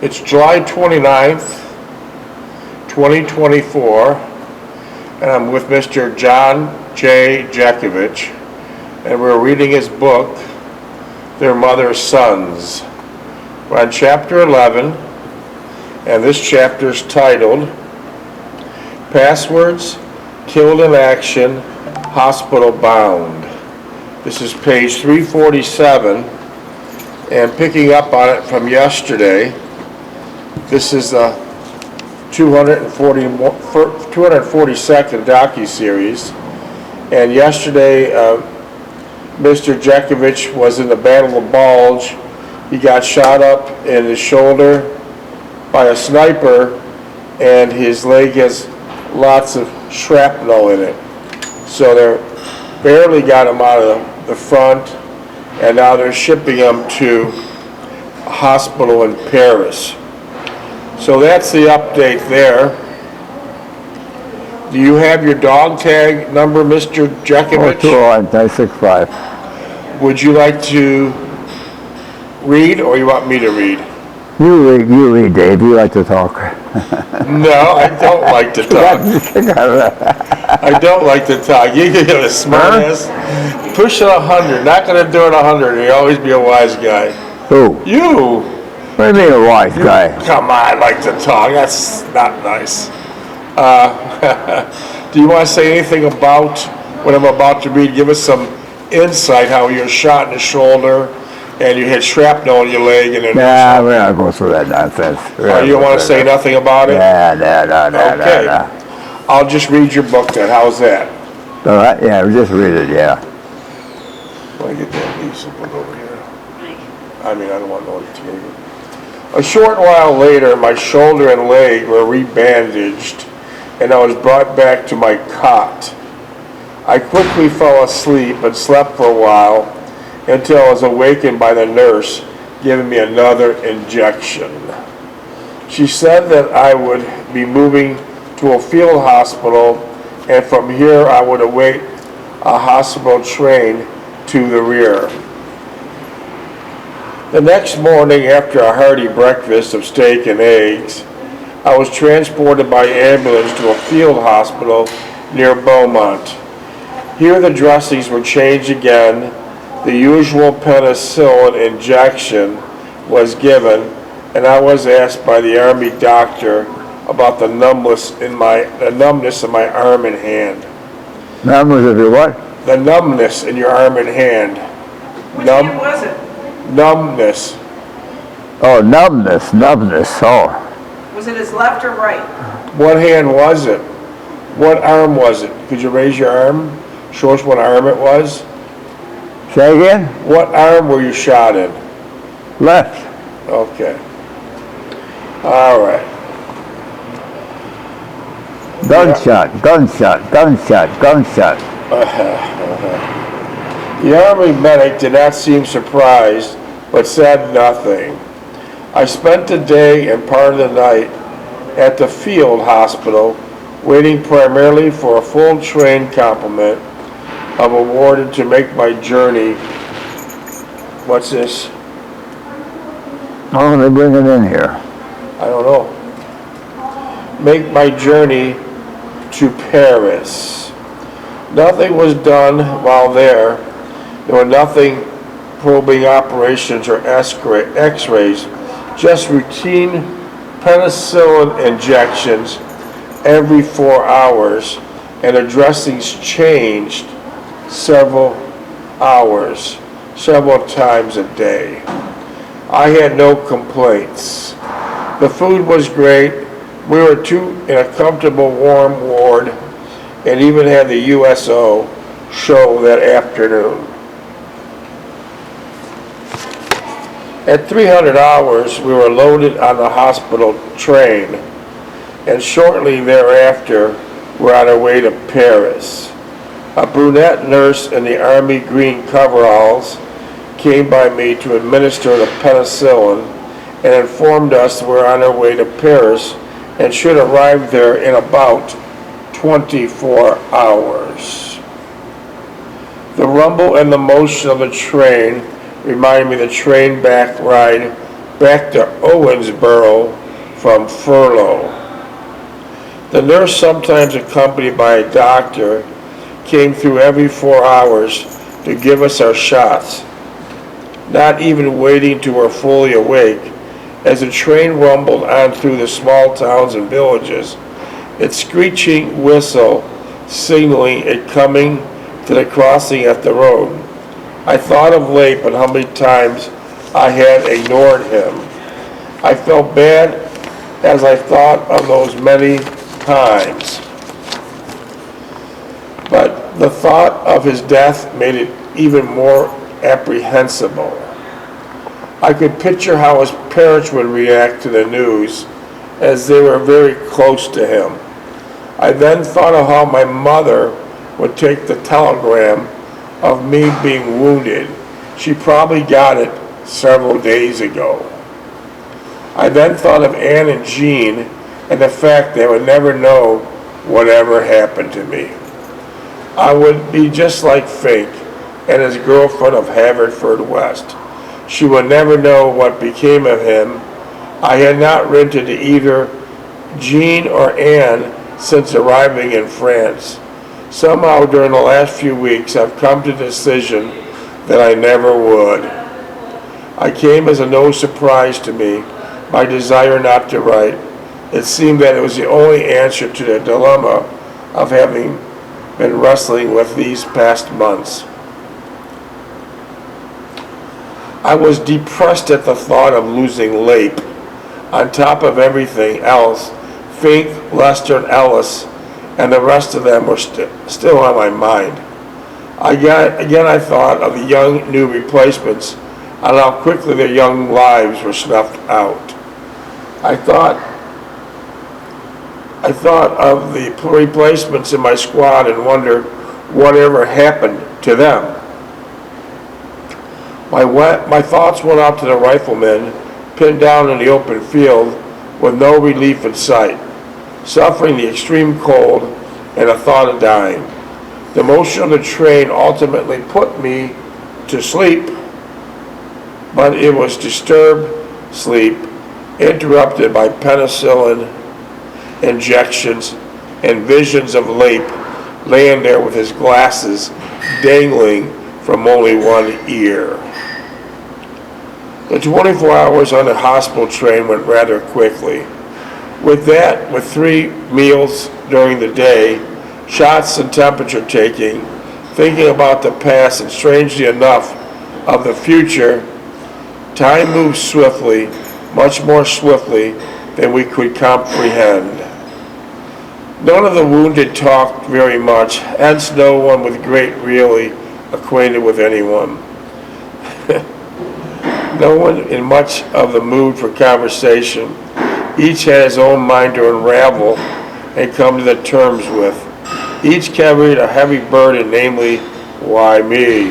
It's July 29th, 2024, and I'm with Mr. John J. Jeckovich, and we're reading his book, Their Mother's Sons. We're on chapter 11, and this chapter is titled, Passwords, Killed in Action, Hospital Bound. This is page 347, and picking up on it from yesterday, this is the 242nd docu-series, and yesterday Mr. Jeckovich was in the Battle of Bulge. He got shot up in his shoulder by a sniper, and his leg has lots of shrapnel in it. So they barely got him out of the front, and now they're shipping him to a hospital in Paris. So that's the update there. Do you have your dog tag number, Mr. Jeckovich? 20965. Would you like to read, or you want me to read? You read, Dave. You like to talk. No, I don't like to talk. I don't like to talk. You're a smart ass. Push it 100. Not going to do it 100. You'll always be a wise guy. Who? You. What do you mean a wise guy? Come on, I like to talk. That's not nice. Do you want to say anything about what I'm about to read? Give us some insight how you're shot in the shoulder and you had shrapnel in your leg. And Nah, we're not going through that nonsense. You don't want to say nothing about it? Okay. Nah. I'll just read your book then. How's that? All right, yeah, just read it, yeah. Let me get that piece of book over here. I don't want no TV. A short while later, my shoulder and leg were rebandaged, and I was brought back to my cot. I quickly fell asleep and slept for a while until I was awakened by the nurse giving me another injection. She said that I would be moving to a field hospital, and from here I would await a hospital train to the rear. The next morning, after a hearty breakfast of steak and eggs, I was transported by ambulance to a field hospital near Beaumont. Here the dressings were changed again, the usual penicillin injection was given, and I was asked by the Army doctor about the numbness in my arm and hand. Numbness of your what? The numbness in your arm and hand. Which hand was it? Numbness. Oh, numbness, oh. Was it his left or right? What hand was it? What arm was it? Could you raise your arm? Show us what arm it was. Say again? What arm were you shot in? Left. Okay. All right. Gunshot. The Army medic did not seem surprised, but said nothing. I spent the day and part of the night at the field hospital, waiting primarily for a full train complement of awarded to make my journey. What's this? Oh, they bring it in here. I don't know. Make my journey to Paris. Nothing was done while there. There were nothing probing operations or x-rays, just routine penicillin injections every 4 hours, and the dressings changed several times a day. I had no complaints. The food was great. We were in a comfortable warm ward, and even had the USO show that afternoon. At 300 hours, we were loaded on the hospital train, and shortly thereafter, we're on our way to Paris. A brunette nurse in the Army green coveralls came by me to administer the penicillin and informed us we're on our way to Paris and should arrive there in about 24 hours. The rumble and the motion of the train reminded me of the train back ride back to Owensboro from furlough. The nurse, sometimes accompanied by a doctor, came through every 4 hours to give us our shots, not even waiting till we're fully awake. As the train rumbled on through the small towns and villages, its screeching whistle signaling it coming to the crossing at the road, I thought of Leip and how many times I had ignored him. I felt bad as I thought of those many times. But the thought of his death made it even more apprehensible. I could picture how his parents would react to the news, as they were very close to him. I then thought of how my mother would take the telegram of me being wounded. She probably got it several days ago. I then thought of Ann and Jean and the fact they would never know whatever happened to me. I would be just like Fink and his girlfriend of Haverford West. She would never know what became of him. I had not written to either Jean or Anne since arriving in France. Somehow during the last few weeks I've come to the decision that I never would. I came as a no surprise to me, my desire not to write. It seemed that it was the only answer to the dilemma of having been wrestling with these past months. I was depressed at the thought of losing Leip. On top of everything else, Fink, Lester, and Ellis, and the rest of them were still on my mind. Again, I thought of the young new replacements and how quickly their young lives were snuffed out. I thought of the replacements in my squad and wondered whatever happened to them. My thoughts went out to the riflemen pinned down in the open field with no relief in sight, suffering the extreme cold and a thought of dying. The motion of the train ultimately put me to sleep, but it was disturbed sleep, interrupted by penicillin injections and visions of Leip laying there with his glasses dangling from only one ear. The 24 hours on the hospital train went rather quickly. With 3 meals during the day, shots and temperature taking, thinking about the past and strangely enough of the future, time moved swiftly, much more swiftly than we could comprehend. None of the wounded talked very much, hence no one with great really acquainted with anyone. No one in much of the mood for conversation. Each had his own mind to unravel and come to the terms with. Each carried a heavy burden, namely, why me?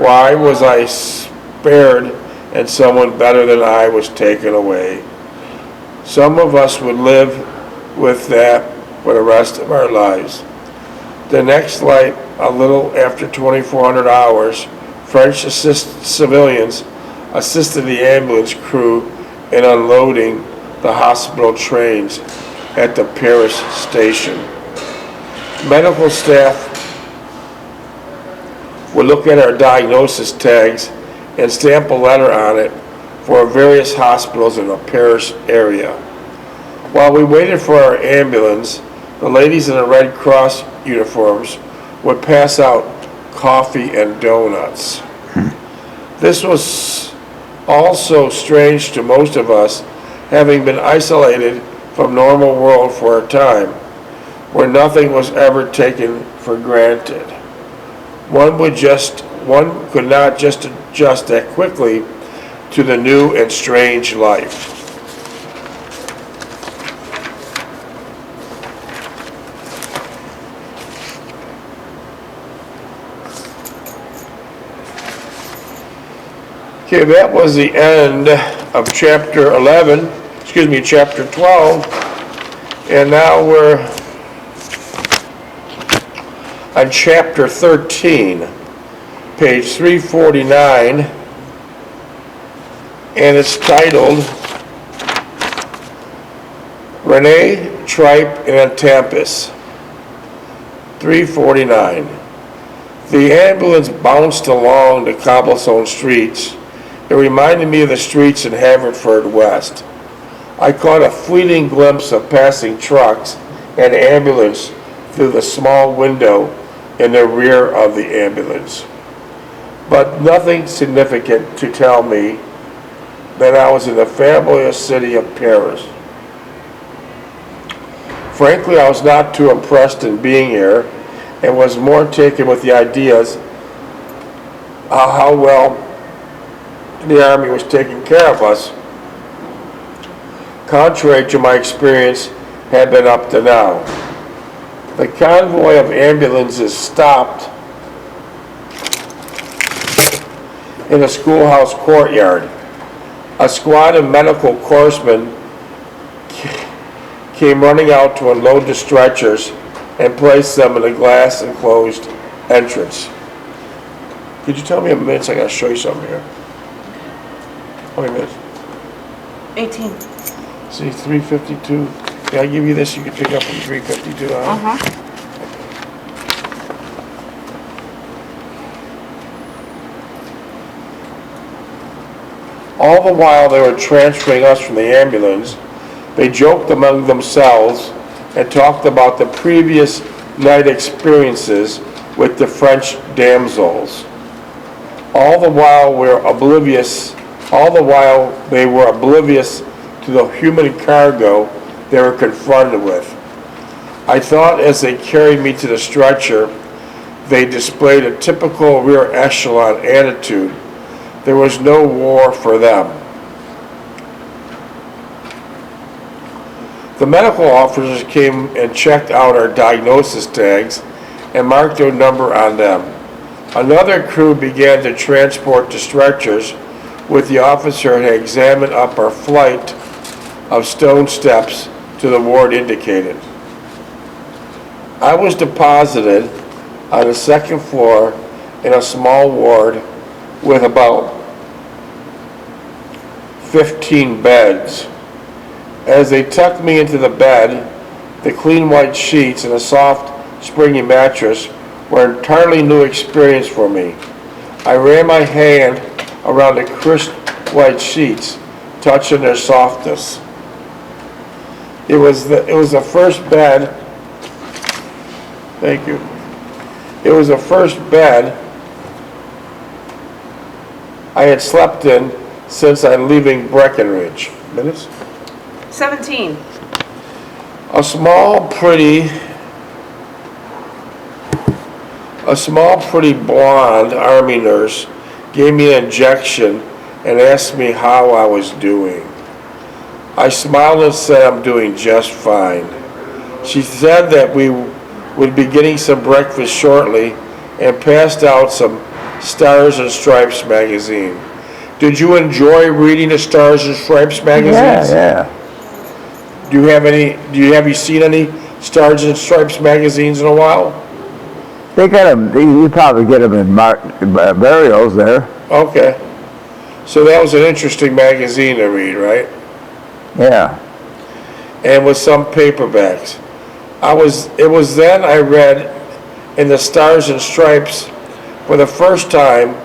Why was I spared and someone better than I was taken away? Some of us would live with that for the rest of our lives. The next night, a little after 2,400 hours, French civilians assisted the ambulance crew in unloading the hospital trains at the Paris station. Medical staff would look at our diagnosis tags and stamp a letter on it for various hospitals in the Paris area. While we waited for our ambulance, the ladies in the Red Cross uniforms would pass out coffee and donuts. This was also strange to most of us, having been isolated from normal world for a time, where nothing was ever taken for granted. One could not just adjust that quickly to the new and strange life. Okay, that was the end of chapter 12, and now we're on chapter 13, page 349, and it's titled Renee, Tripe, and Etampes, 349. The ambulance bounced along the cobblestone streets. It reminded me of the streets in Haverford West. I caught a fleeting glimpse of passing trucks and ambulance through the small window in the rear of the ambulance, but nothing significant to tell me that I was in the fabulous city of Paris. Frankly, I was not too impressed in being here and was more taken with the ideas of how well the Army was taking care of us, contrary to my experience had been up to now. The convoy of ambulances stopped in a schoolhouse courtyard. A squad of medical corpsmen came running out to unload the stretchers and place them in a glass enclosed entrance. Could you tell me a minute? I gotta show you something here. How many minutes? 18. See, 3:52. Can I give you this? You can pick up from 3:52 on. Uh-huh. All the while they were transferring us from the ambulance, they joked among themselves and talked about the previous night experiences with the French damsels. All the while they were oblivious to the human cargo they were confronted with. I thought as they carried me to the stretcher, they displayed a typical rear echelon attitude. There was no war for them. The medical officers came and checked out our diagnosis tags and marked their number on them. Another crew began to transport the stretchers, with the officer had examined up our flight of stone steps to the ward indicated. I was deposited on the second floor in a small ward with about 15 beds. As they tucked me into the bed, the clean white sheets and a soft, springy mattress were an entirely new experience for me. I ran my hand around the crisp white sheets, touching their softness. It was the first bed. Thank you. It was the first bed I had slept in since I'm leaving Breckenridge. Minutes? 17. A small, pretty blonde Army nurse gave me an injection and asked me how I was doing. I smiled and said I'm doing just fine. She said that we would be getting some breakfast shortly and passed out some Stars and Stripes magazine. Did you enjoy reading the Stars and Stripes magazines? Yeah. Have you seen any Stars and Stripes magazines in a while? They got them, you probably get them in burials there. Okay. So that was an interesting magazine to read, right? Yeah. And with some paperbacks. It was then I read in the Stars and Stripes for the first time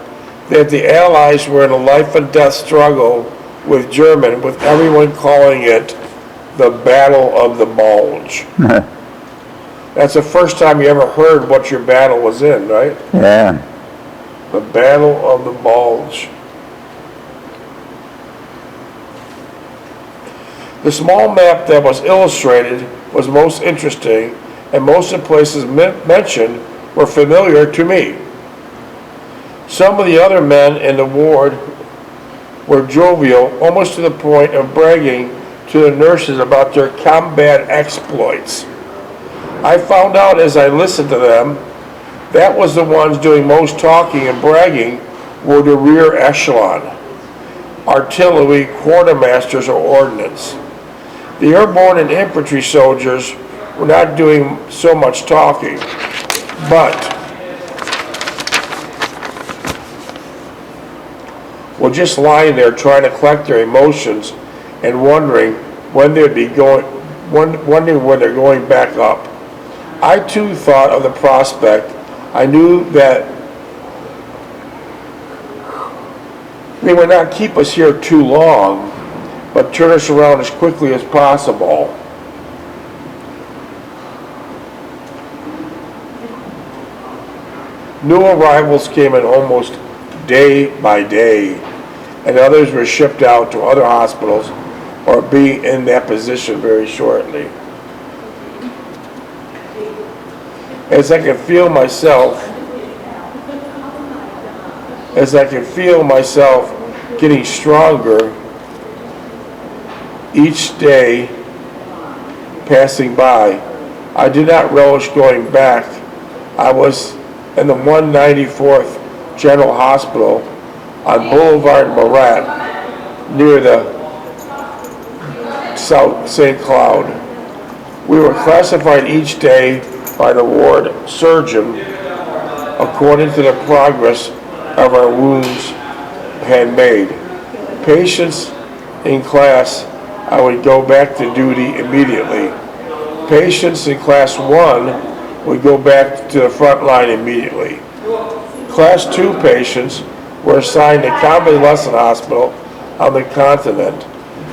that the Allies were in a life and death struggle with Germany, with everyone calling it the Battle of the Bulge. That's the first time you ever heard what your battle was in, right? Yeah. The Battle of the Bulge. The small map that was illustrated was most interesting, and most of the places mentioned were familiar to me. Some of the other men in the ward were jovial, almost to the point of bragging to the nurses about their combat exploits. I found out as I listened to them, that was the ones doing most talking and bragging were the rear echelon, artillery, quartermasters, or ordnance. The airborne and infantry soldiers were not doing so much talking, but were just lying there trying to collect their emotions and wondering when they'd be wondering when they're going back up. I too thought of the prospect. I knew that they would not keep us here too long, but turn us around as quickly as possible. New arrivals came in almost day by day, and others were shipped out to other hospitals or be in that position very shortly. As I could feel myself getting stronger each day passing by, I did not relish going back. I was in the 194th General Hospital on Boulevard Marat near the South St. Cloud. We were classified each day by the ward surgeon according to the progress of our wounds had made. Patients in class, I would go back to duty immediately. Patients in class 1 would go back to the front line immediately. Class 2 patients were assigned to convalescent hospital on the continent.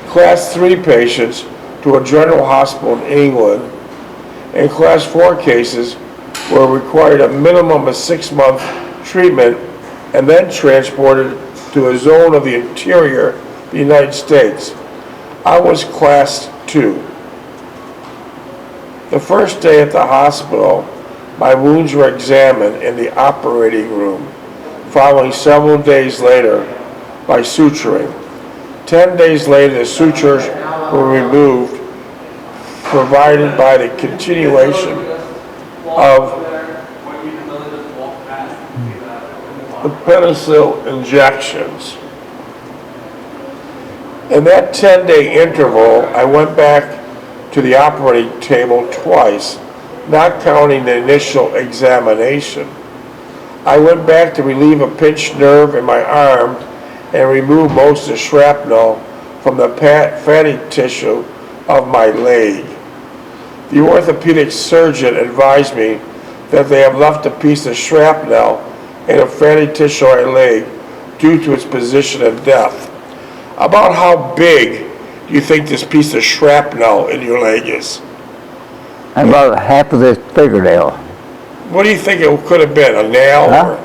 Class 3 patients to a general hospital in England. And class 4 cases were required a minimum of 6-month treatment and then transported to a zone of the interior of the United States. I was class 2. The first day at the hospital, my wounds were examined in the operating room, following several days later by suturing. 10 days later, the sutures were removed, provided by the continuation of the penicillin injections. In that 10-day interval, I went back to the operating table twice, not counting the initial examination. I went back to relieve a pinched nerve in my arm and remove most of the shrapnel from the fatty tissue of my leg. The orthopedic surgeon advised me that they have left a piece of shrapnel in a fatty tissue of my leg due to its position and depth. About how big do you think this piece of shrapnel in your leg is? About half of this fingernail. What do you think it could have been? A nail? Huh? Or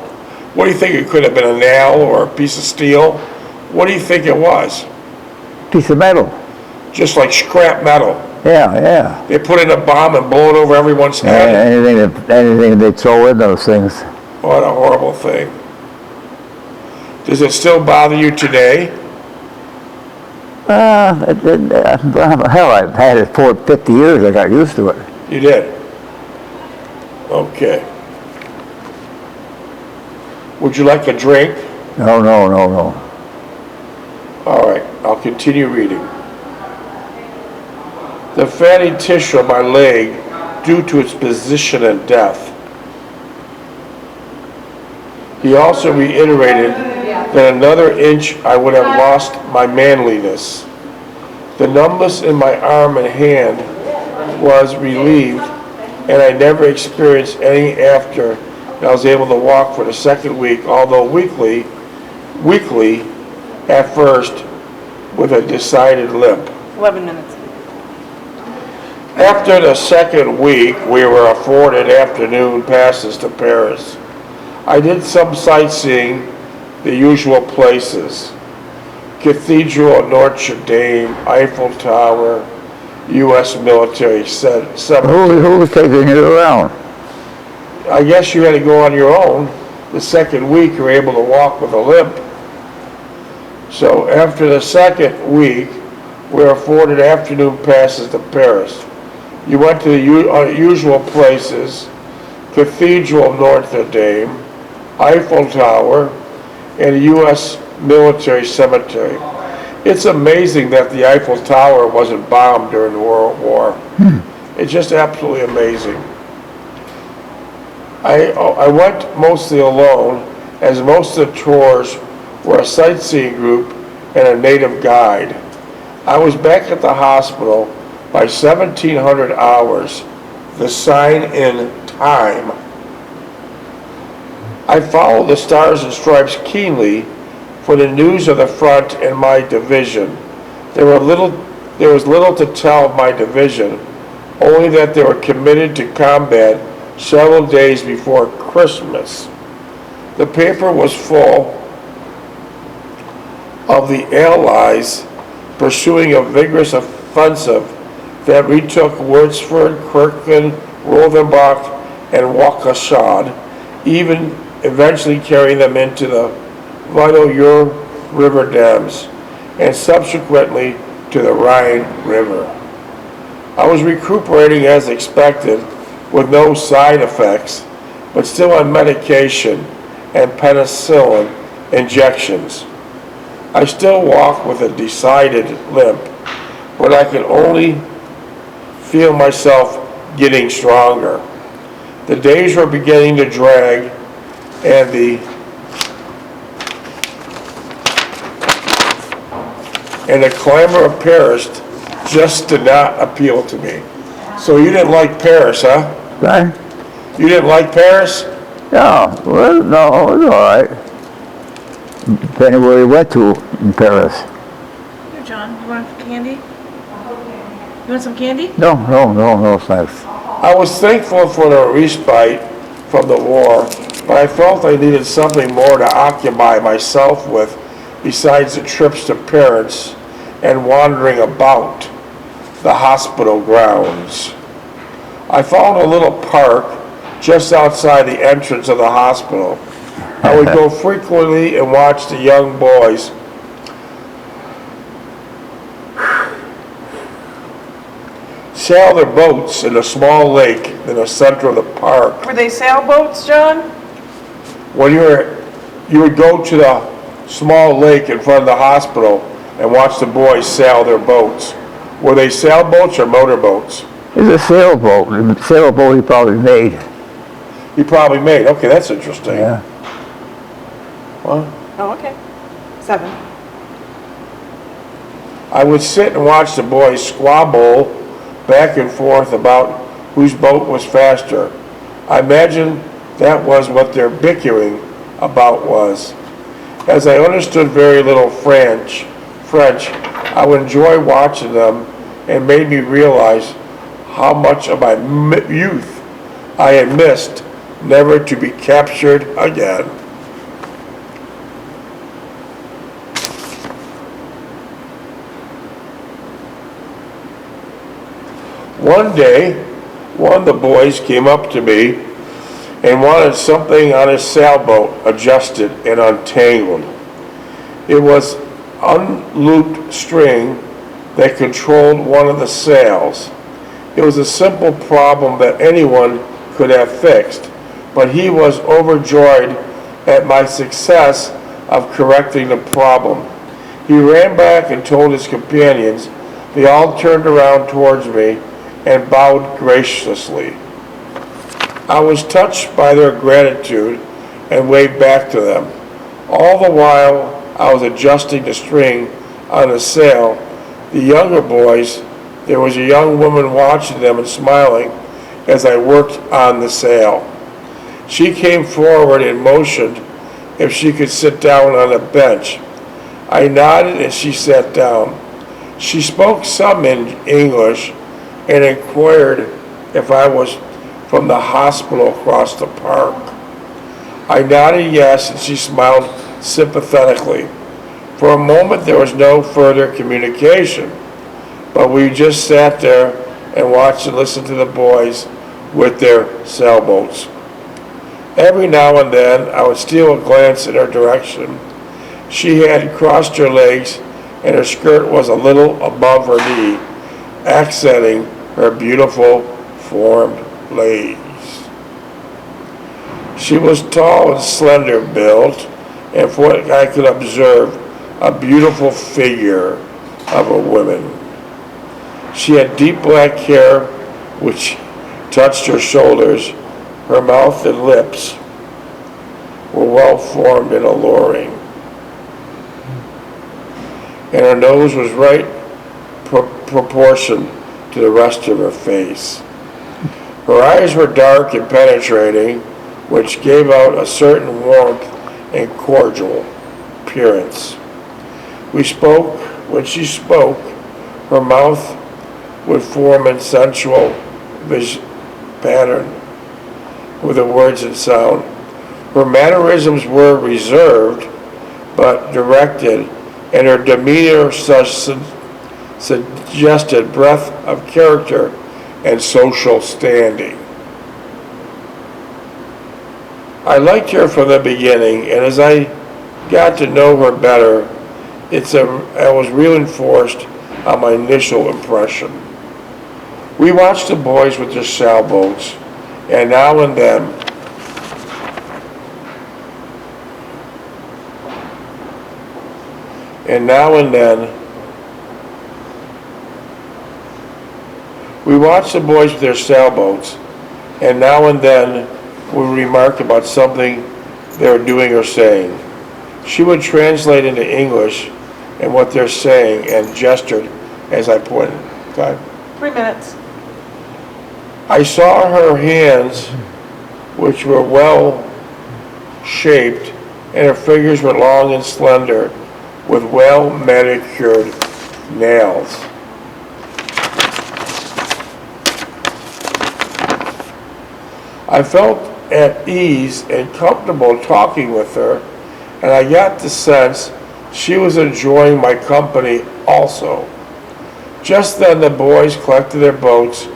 what do you think it could have been? A nail or a piece of steel? What do you think it was? Piece of metal. Just like scrap metal. Yeah. They put in a bomb and blow it over everyone's head. Anything they throw in those things. What a horrible thing. Does it still bother you today? Hell, I've had it for 50 years. I got used to it. You did? Okay. Would you like a drink? No. All right, I'll continue reading. The fatty tissue of my leg, due to its position and depth. He also reiterated that another inch I would have lost my manliness. The numbness in my arm and hand was relieved, and I never experienced any after I was able to walk for the second week, although weekly at first with a decided limp. 11 minutes. After the second week, we were afforded afternoon passes to Paris. I did some sightseeing, the usual places. Cathedral of Notre Dame, Eiffel Tower, U.S. military cemetery. Who was taking you around? I guess you had to go on your own. The second week, you were able to walk with a limp. So after the second week, we were afforded afternoon passes to Paris. You went to the usual places, Cathedral of Notre Dame, Eiffel Tower, and the U.S. military cemetery. It's amazing that the Eiffel Tower wasn't bombed during the World War. It's just absolutely amazing. I went mostly alone, as most of the tours were a sightseeing group and a native guide. I was back at the hospital by 1700 hours, the sign in time. I followed the Stars and Stripes keenly for the news of the front and my division. There was little to tell of my division, only that they were committed to combat several days before Christmas. The paper was full of the Allies pursuing a vigorous offensive that retook Würzburg, Kirchen, Rodenbach, and Waukesha, even eventually carrying them into the vital River dams, and subsequently to the Rhine River. I was recuperating as expected, with no side effects, but still on medication and penicillin injections. I still walk with a decided limp, but I can only feel myself getting stronger. The days were beginning to drag, and the clamor of Paris just did not appeal to me. So you didn't like Paris, huh? Right? You didn't like Paris? No, well, no, it was all right. Depending where you went to in Paris. Here, John, you want candy? You want some candy? No, thanks. I was thankful for the respite from the war, but I felt I needed something more to occupy myself with besides the trips to Paris and wandering about the hospital grounds. I found a little park just outside the entrance of the hospital. I would go frequently and watch the young boys sail their boats in a small lake in the center of the park. Were they sailboats, John? When you would go to the small lake in front of the hospital and watch the boys sail their boats. Were they sailboats or motorboats? It's a sailboat. The sailboat he probably made. You probably made. Okay, that's interesting. Yeah. Well, Oh, okay. 7. I would sit and watch the boys squabble back and forth about whose boat was faster. I imagine that was what their bickering about was. As I understood very little French, I would enjoy watching them, and made me realize how much of my youth I had missed, never to be captured again. One day, one of the boys came up to me and wanted something on his sailboat adjusted and untangled. It was unlooped string that controlled one of the sails. It was a simple problem that anyone could have fixed, but he was overjoyed at my success of correcting the problem. He ran back and told his companions. They all turned around towards me and bowed graciously. I was touched by their gratitude and waved back to them. All the while I was adjusting the string on the sail, the younger boys, there was a young woman watching them and smiling as I worked on the sail. She came forward and motioned if she could sit down on a bench. I nodded and she sat down. She spoke some in English and inquired if I was from the hospital across the park. I nodded yes, and she smiled sympathetically. For a moment there was no further communication, but we just sat there and watched and listened to the boys with their sailboats. Every now and then I would steal a glance in her direction. She had crossed her legs and her skirt was a little above her knee, accenting her beautiful formed legs. She was tall and slender built, and from what I could observe, a beautiful figure of a woman. She had deep black hair which touched her shoulders. Her mouth and lips were well formed and alluring. and her nose was right proportioned to the rest of her face. Her eyes were dark and penetrating, which gave out a certain warmth and cordial appearance. When she spoke, her mouth would form a sensual pattern with the words and sound. Her mannerisms were reserved but directed, and her demeanor suggested breadth of character and social standing. I liked her from the beginning, and as I got to know her better, I was reinforced on my initial impression. We watched the boys with their sailboats, and now and then we watched the boys with their sailboats, and now and then would remark about something they were doing or saying. She would translate into English and what they're saying and gestured as I pointed. Okay. 3 minutes. I saw her hands, which were well shaped, and her fingers were long and slender, with well manicured nails. I felt at ease and comfortable talking with her, and I got the sense she was enjoying my company also. Just then the boys collected their boats,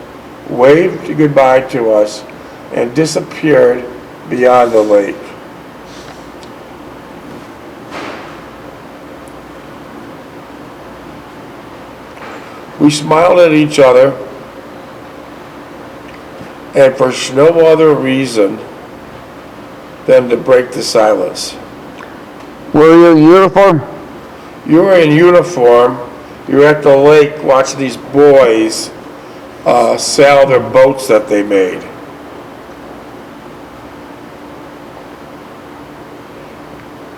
waved goodbye to us, and disappeared beyond the lake. We smiled at each other, and for no other reason than to break the silence. Were you in uniform? You were in uniform. You were at the lake watching these boys sail their boats that they made.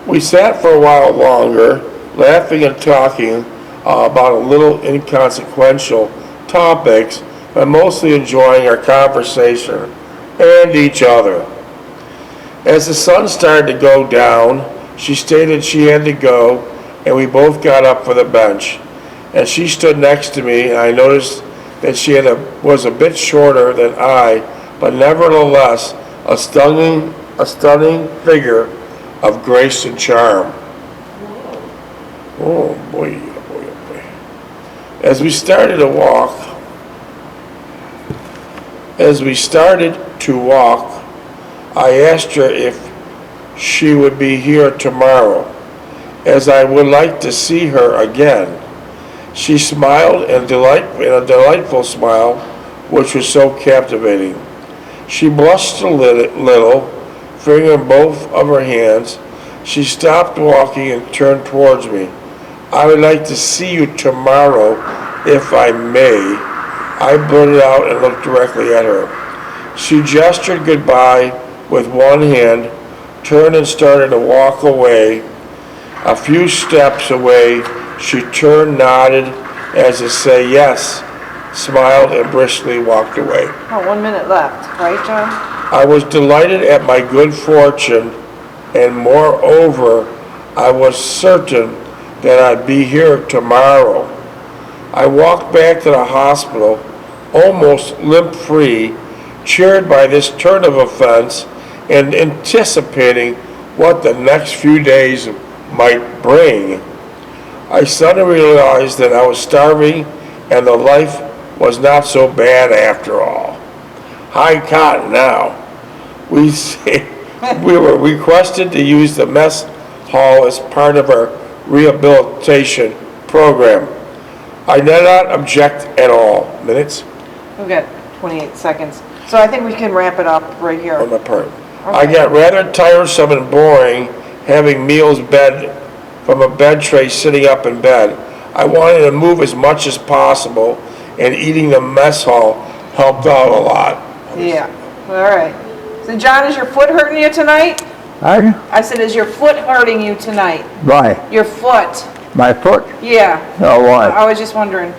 We sat for a while longer, laughing and talking about a little inconsequential topics, but mostly enjoying our conversation and each other. As the sun started to go down, she stated she had to go, and we both got up for the bench. And she stood next to me, and I noticed that she was a bit shorter than I, but nevertheless a stunning figure of grace and charm. Oh boy, oh boy, oh boy. As we started to walk, I asked her if she would be here tomorrow, as I would like to see her again. She smiled in a delightful smile, which was so captivating. She blushed a little, fingering both of her hands. She stopped walking and turned towards me. I would like to see you tomorrow, if I may. I blurted out and looked directly at her. She gestured goodbye with one hand, turned and started to walk away. A few steps away, she turned, nodded as to say yes, smiled, and briskly walked away. Oh, 1 minute left, right, John? I was delighted at my good fortune, and moreover, I was certain that I'd be here tomorrow. I walked back to the hospital, almost limp-free, cheered by this turn of events and anticipating what the next few days might bring. I suddenly realized that I was starving and the life was not so bad after all. High cotton now. We were requested to use the mess hall as part of our rehabilitation program. I did not object at all. Minutes? We've got 28 seconds. So I think we can wrap it up right here. On my part. Okay. I got rather tiresome and boring having meals from a bed tray sitting up in bed. I wanted to move as much as possible, and eating the mess hall helped out a lot. Yeah, all right. So John, is your foot hurting you tonight? Pardon? I said, is your foot hurting you tonight? Why? Your foot. My foot? Yeah, Oh, why? I was just wondering.